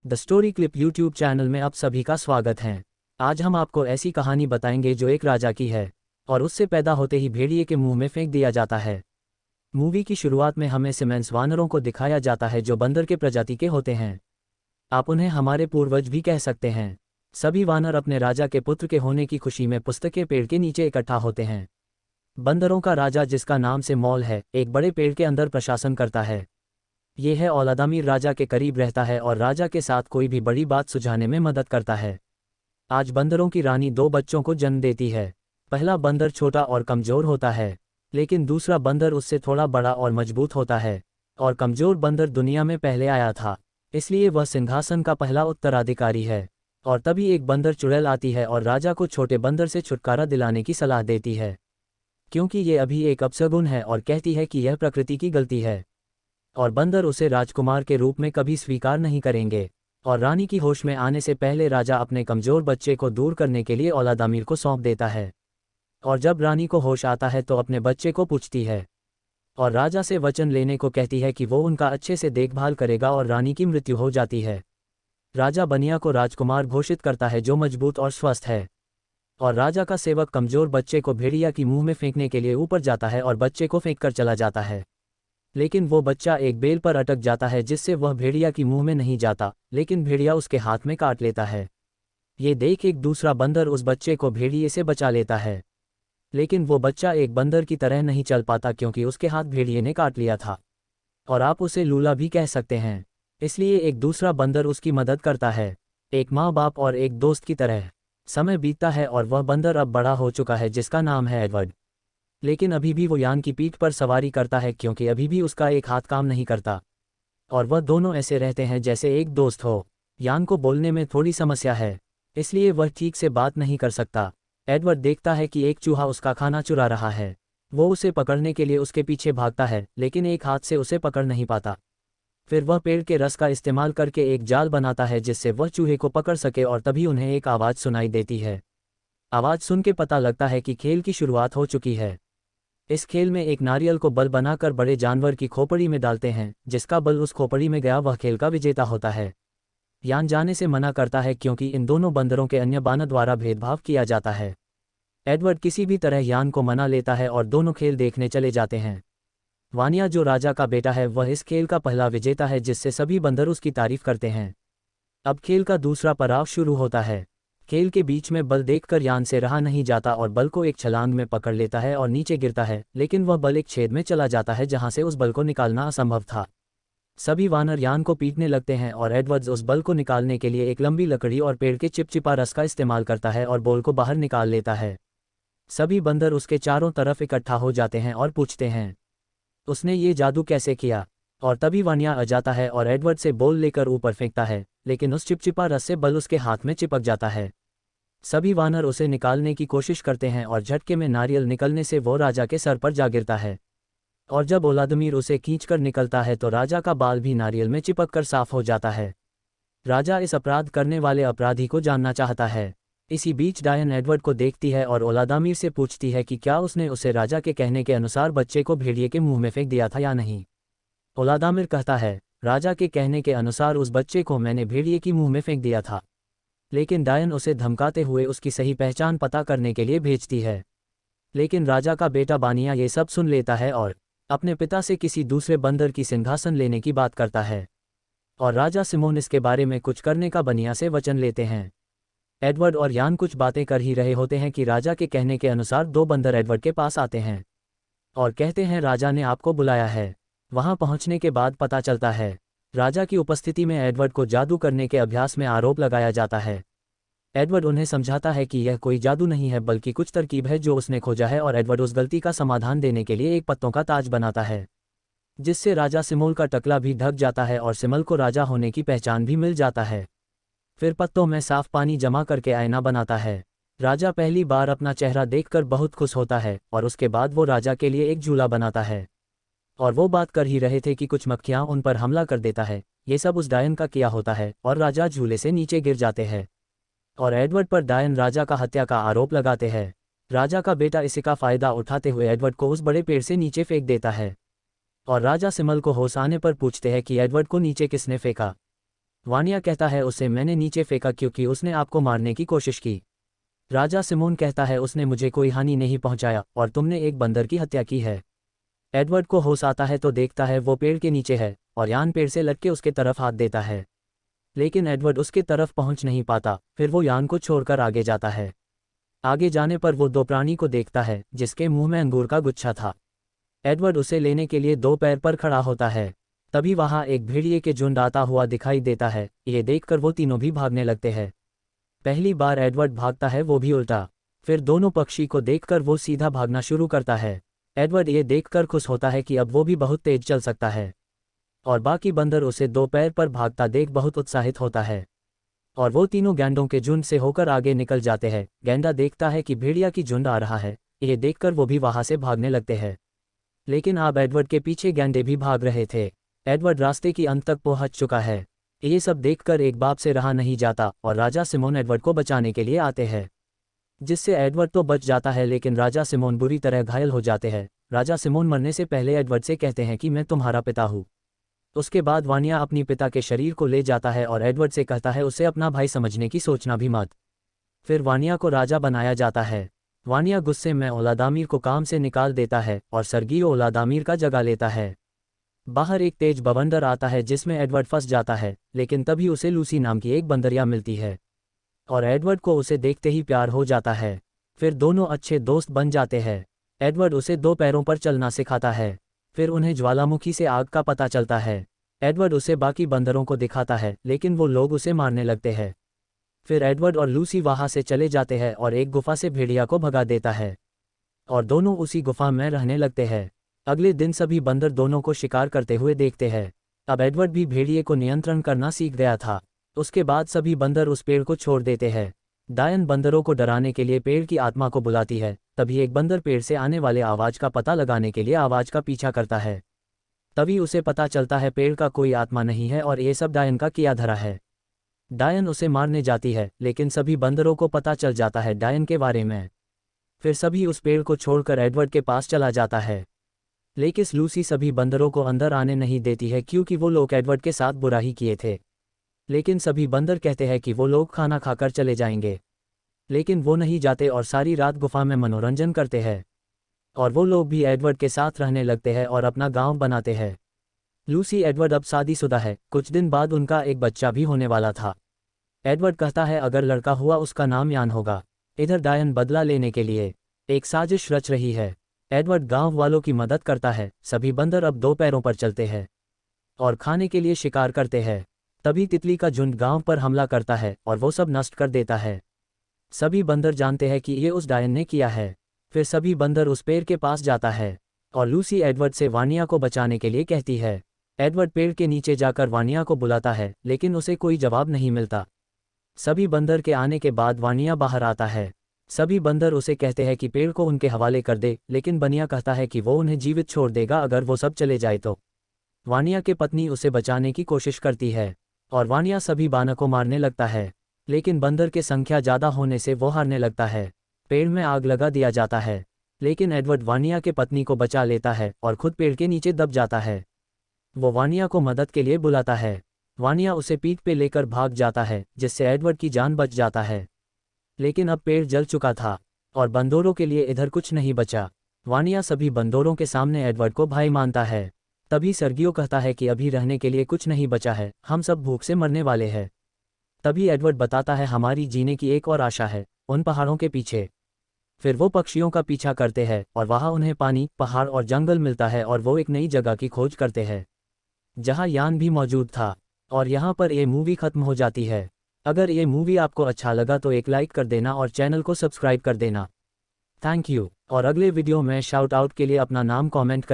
The story clip YouTube channel में आप सभी का स्वागत है। आज हम आपको ऐसी कहानी बताएंगे जो एक राजा की है और उससे पैदा होते ही भेड़िए के मुंह में फेंक दिया जाता है। मूवी की शुरुआत में हमें सिमेंस वानरों को दिखाया जाता है जो बंदर के प्रजाति के होते हैं। आप उन्हें हमारे पूर्वज भी कह सकते हैं। सभी वानर अपने राजा के पुत्र के होने की खुशी में पुस्तक के पेड़ के नीचे इकट्ठा होते हैं। बंदरों का राजा, जिसका नाम से मॉल है, एक बड़े पेड़ के अंदर प्रशासन करता है। ये है औलादामीर राजा के करीब रहता है और राजा के साथ कोई भी बड़ी बात सुझाने में मदद करता है। आज बंदरों की रानी दो बच्चों को जन्म देती है। पहला बंदर छोटा और कमजोर होता है, लेकिन दूसरा बंदर उससे थोड़ा बड़ा और मजबूत होता है। और कमजोर बंदर दुनिया में पहले आया था, इसलिए वह सिंहासन का पहला उत्तराधिकारी है। और तभी एक बंदर चुड़ैल आती है और राजा को छोटे बंदर से छुटकारा दिलाने की सलाह देती है, क्योंकि ये अभी एक अपशगुन है, और कहती है कि यह प्रकृति की गलती है और बंदर उसे राजकुमार के रूप में कभी स्वीकार नहीं करेंगे। और रानी की होश में आने से पहले राजा अपने कमजोर बच्चे को दूर करने के लिए औलादामीर को सौंप देता है। और जब रानी को होश आता है तो अपने बच्चे को पूछती है और राजा से वचन लेने को कहती है कि वो उनका अच्छे से देखभाल करेगा, और रानी की मृत्यु हो जाती है। राजा बनिया को राजकुमार घोषित करता है जो मजबूत और स्वस्थ है। और राजा का सेवक कमजोर बच्चे को भेड़िया की मुंह में फेंकने के लिए ऊपर जाता है और बच्चे को फेंक कर चला जाता है। लेकिन वो बच्चा एक बेल पर अटक जाता है, जिससे वह भेड़िया की मुंह में नहीं जाता, लेकिन भेड़िया उसके हाथ में काट लेता है। ये देख एक दूसरा बंदर उस बच्चे को भेड़िए से बचा लेता है, लेकिन वो बच्चा एक बंदर की तरह नहीं चल पाता क्योंकि उसके हाथ भेड़िए ने काट लिया था। और आप उसे लूला भी कह सकते हैं। इसलिए एक दूसरा बंदर उसकी मदद करता है, एक माँ बाप और एक दोस्त की तरह। समय बीतता है और वह बंदर अब बड़ा हो चुका है, जिसका नाम है एडवर्ड। लेकिन अभी भी वो यान की पीठ पर सवारी करता है क्योंकि अभी भी उसका एक हाथ काम नहीं करता। और वह दोनों ऐसे रहते हैं जैसे एक दोस्त हो। यान को बोलने में थोड़ी समस्या है, इसलिए वह ठीक से बात नहीं कर सकता। एडवर्ड देखता है कि एक चूहा उसका खाना चुरा रहा है। वो उसे पकड़ने के लिए उसके पीछे भागता है, लेकिन एक हाथ से उसे पकड़ नहीं पाता। फिर वह पेड़ के रस का इस्तेमाल करके एक जाल बनाता है जिससे वह चूहे को पकड़ सके, और तभी उन्हें एक आवाज़ सुनाई देती है। आवाज़ सुन के पता लगता है कि खेल की शुरुआत हो चुकी है। इस खेल में एक नारियल को बल बनाकर बड़े जानवर की खोपड़ी में डालते हैं। जिसका बल उस खोपड़ी में गया वह खेल का विजेता होता है। यान जाने से मना करता है क्योंकि इन दोनों बंदरों के अन्य बानर द्वारा भेदभाव किया जाता है। एडवर्ड किसी भी तरह यान को मना लेता है और दोनों खेल देखने चले जाते हैं। वानिया, जो राजा का बेटा है, वह इस खेल का पहला विजेता है, जिससे सभी बंदर उसकी तारीफ करते हैं। अब खेल का दूसरा पड़ाव शुरू होता है। खेल के बीच में बल देखकर यान से रहा नहीं जाता और बल को एक छलांग में पकड़ लेता है और नीचे गिरता है, लेकिन वह बल एक छेद में चला जाता है जहां से उस बल को निकालना असंभव था। सभी वानर यान को पीटने लगते हैं और एडवर्ड्स उस बल को निकालने के लिए एक लंबी लकड़ी और पेड़ के चिपचिपा रस का इस्तेमाल करता है और बॉल को बाहर निकाल लेता है। सभी बंदर उसके चारों तरफ इकट्ठा हो जाते हैं और पूछते हैं, उसने ये जादू कैसे किया। और तभी वानिया आ जाता है और एडवर्ड से बॉल लेकर ऊपर फेंकता है, लेकिन उस चिपचिपा रस से बल उसके हाथ में चिपक जाता है। सभी वानर उसे निकालने की कोशिश करते हैं और झटके में नारियल निकलने से वो राजा के सर पर जा गिरता है। और जब औलादमीर उसे खींचकर निकलता है तो राजा का बाल भी नारियल में चिपक कर साफ हो जाता है। राजा इस अपराध करने वाले अपराधी को जानना चाहता है। इसी बीच डायन एडवर्ड को देखती है और औलादामीर से पूछती है कि क्या उसने उसे राजा के कहने के अनुसार बच्चे को भेड़िए के मुंह में फेंक दिया था या नहीं। औलादामीर कहता है, राजा के कहने के अनुसार उस बच्चे को मैंने भेड़िए की मुंह में फेंक दिया था। लेकिन डायन उसे धमकाते हुए उसकी सही पहचान पता करने के लिए भेजती है। लेकिन राजा का बेटा बानिया ये सब सुन लेता है और अपने पिता से किसी दूसरे बंदर की सिंहासन लेने की बात करता है। और राजा सिमोन इसके बारे में कुछ करने का बनिया से वचन लेते हैं। एडवर्ड और यान कुछ बातें कर ही रहे होते हैं कि राजा के कहने के अनुसार दो बंदर एडवर्ड के पास आते हैं और कहते हैं, राजा ने आपको बुलाया है। वहां पहुंचने के बाद पता चलता है राजा की उपस्थिति में एडवर्ड को जादू करने के अभ्यास में आरोप लगाया जाता है। एडवर्ड उन्हें समझाता है कि यह कोई जादू नहीं है बल्कि कुछ तरकीब है जो उसने खोजा है, और एडवर्ड उस गलती का समाधान देने के लिए एक पत्तों का ताज बनाता है, जिससे राजा सिमोल का टकला भी ढक जाता है और सिमल को राजा होने की पहचान भी मिल जाता है। फिर पत्तों में साफ पानी जमा करके आईना बनाता है। राजा पहली बार अपना चेहरा देखकर बहुत खुश होता है और उसके बाद वो राजा के लिए एक झूला बनाता है। और वो बात कर ही रहे थे कि कुछ मक्खियां उन पर हमला कर देता है। ये सब उस डायन का किया होता है और राजा झूले से नीचे गिर जाते हैं और एडवर्ड पर डायन राजा का हत्या का आरोप लगाते हैं। राजा का बेटा इसी का फायदा उठाते हुए एडवर्ड को उस बड़े पेड़ से नीचे फेंक देता है और राजा सिमल को होश आने पर पूछते हैं कि एडवर्ड को नीचे किसने फेंका। वानिया कहता है उसे मैंने नीचे फेंका क्योंकि उसने आपको मारने की कोशिश की। राजा सिमोन कहता है उसने मुझे कोई हानि नहीं पहुंचाया और तुमने एक बंदर की हत्या की है। एडवर्ड को होश आता है तो देखता है वो पेड़ के नीचे है और यान पेड़ से लटके उसके तरफ हाथ देता है। लेकिन एडवर्ड उसके तरफ पहुंच नहीं पाता, फिर वो यान को छोड़कर आगे जाता है। आगे जाने पर वो दो प्राणी को देखता है जिसके मुंह में अंगूर का गुच्छा था। एडवर्ड उसे लेने के लिए दो पैर पर खड़ा होता है। तभी वहां एक भेड़िए के झुंड आता हुआ दिखाई देता है। ये देखकर वो तीनों भी भागने लगते हैं। पहली बार एडवर्ड भागता है वो भी उल्टा। फिर दोनों पक्षी को देखकर वो सीधा भागना शुरू करता है। एडवर्ड ये देखकर खुश होता है कि अब वो भी बहुत तेज चल सकता है। और बाकी बंदर उसे दो पैर पर भागता देख बहुत उत्साहित होता है। और वो तीनों गैंडों के झुंड से होकर आगे निकल जाते हैं। गैंडा देखता है कि भेड़िया की झुंड आ रहा है, ये देखकर वो भी वहां से भागने लगते हैं। लेकिन अब एडवर्ड के पीछे गैंडे भी भाग रहे थे। एडवर्ड रास्ते की अंत तक पहुंच चुका है। ये सब देखकर एक बाप से रहा नहीं जाता और राजा सिमोन एडवर्ड को बचाने के लिए आते हैं। जिससे एडवर्ड तो बच जाता है लेकिन राजा सिमोन बुरी तरह घायल हो जाते हैं। राजा सिमोन मरने से पहले एडवर्ड से कहते हैं कि मैं तुम्हारा पिता हूँ। उसके बाद वानिया अपनी पिता के शरीर को ले जाता है और एडवर्ड से कहता है उसे अपना भाई समझने की सोचना भी मत। फिर वानिया को राजा बनाया जाता है। वानिया गुस्से में ओलादामिर को काम से निकाल देता है और सर्गियो ओलादामिर का जगह लेता है। बाहर एक तेज बवंडर आता है जिसमें एडवर्ड फंस जाता है, लेकिन तभी उसे लूसी नाम की एक बंदरिया मिलती है और एडवर्ड को उसे देखते ही प्यार हो जाता है। फिर दोनों अच्छे दोस्त बन जाते हैं। एडवर्ड उसे दो पैरों पर चलना सिखाता है। फिर उन्हें ज्वालामुखी से आग का पता चलता है। एडवर्ड उसे बाकी बंदरों को दिखाता है लेकिन वो लोग उसे मारने लगते हैं। फिर एडवर्ड और लूसी वहां से चले जाते हैं और एक गुफा से भेड़िया को भगा देता है और दोनों उसी गुफा में रहने लगते हैं। अगले दिन सभी बंदर दोनों को शिकार करते हुए देखते हैं। अब एडवर्ड भी भेड़िए को नियंत्रण करना सीख गया था। उसके बाद सभी बंदर उस पेड़ को छोड़ देते हैं। डायन बंदरों को डराने के लिए पेड़ की आत्मा को बुलाती है। तभी एक बंदर पेड़ से आने वाले आवाज का पता लगाने के लिए आवाज का पीछा करता है। तभी उसे पता चलता है पेड़ का कोई आत्मा नहीं है और ये सब डायन का किया धरा है। डायन उसे मारने जाती है लेकिन सभी बंदरों को पता चल जाता है डायन के बारे में। फिर सभी उस पेड़ को छोड़कर एडवर्ड के पास चला जाता है। लेकिन लूसी सभी बंदरों को अंदर आने नहीं देती है क्योंकि वो लोग एडवर्ड के साथ बुरा ही किए थे। लेकिन सभी बंदर कहते हैं कि वो लोग खाना खाकर चले जाएंगे। लेकिन वो नहीं जाते और सारी रात गुफा में मनोरंजन करते हैं। और वो लोग भी एडवर्ड के साथ रहने लगते हैं और अपना गांव बनाते हैं। लूसी एडवर्ड अब शादीशुदा है। कुछ दिन बाद उनका एक बच्चा भी होने वाला था। एडवर्ड कहता है अगर लड़का हुआ उसका नाम यान होगा। इधर डायन बदला लेने के लिए एक साजिश रच रही है। एडवर्ड गांव वालों की मदद करता है। सभी बंदर अब दो पैरों पर चलते हैं और खाने के लिए शिकार करते हैं। तभी तितली का झुंड गांव पर हमला करता है और वो सब नष्ट कर देता है। सभी बंदर जानते हैं कि ये उस डायन ने किया है। फिर सभी बंदर उस पेड़ के पास जाता है और लूसी एडवर्ड से वानिया को बचाने के लिए कहती है। एडवर्ड पेड़ के नीचे जाकर वानिया को बुलाता है लेकिन उसे कोई जवाब नहीं मिलता। सभी बंदर के आने के बाद वानिया बाहर आता है। सभी बंदर उसे कहते हैं कि पेड़ को उनके हवाले कर दे, लेकिन बनिया कहता है कि वो उन्हें जीवित छोड़ देगा अगर वो सब चले जाए तो। वानिया के पत्नी उसे बचाने की कोशिश करती है और वानिया सभी बानर को मारने लगता है, लेकिन बंदर के संख्या ज़्यादा होने से वो हारने लगता है। पेड़ में आग लगा दिया जाता है, लेकिन एडवर्ड वानिया के पत्नी को बचा लेता है और खुद पेड़ के नीचे दब जाता है। वो वानिया को मदद के लिए बुलाता है। वानिया उसे पीठ पे लेकर भाग जाता है जिससे एडवर्ड की जान बच जाता है। लेकिन अब पेड़ जल चुका था और बंदरों के लिए इधर कुछ नहीं बचा। वानिया सभी बंदरों के सामने एडवर्ड को भाई मानता है। तभी सर्गियो कहता है कि अभी रहने के लिए कुछ नहीं बचा है, हम सब भूख से मरने वाले हैं। तभी एडवर्ड बताता है हमारी जीने की एक और आशा है, उन पहाड़ों के पीछे। फिर वो पक्षियों का पीछा करते हैं और वहाँ उन्हें पानी, पहाड़ और जंगल मिलता है और वो एक नई जगह की खोज करते हैं जहाँ यान भी मौजूद था। और यहाँ पर ये मूवी खत्म हो जाती है। अगर ये मूवी आपको अच्छा लगा तो एक लाइक कर देना और चैनल को सब्सक्राइब कर देना। Thank you. और अगले वीडियो में शाउट आउट के लिए अपना नाम कमेंट करें।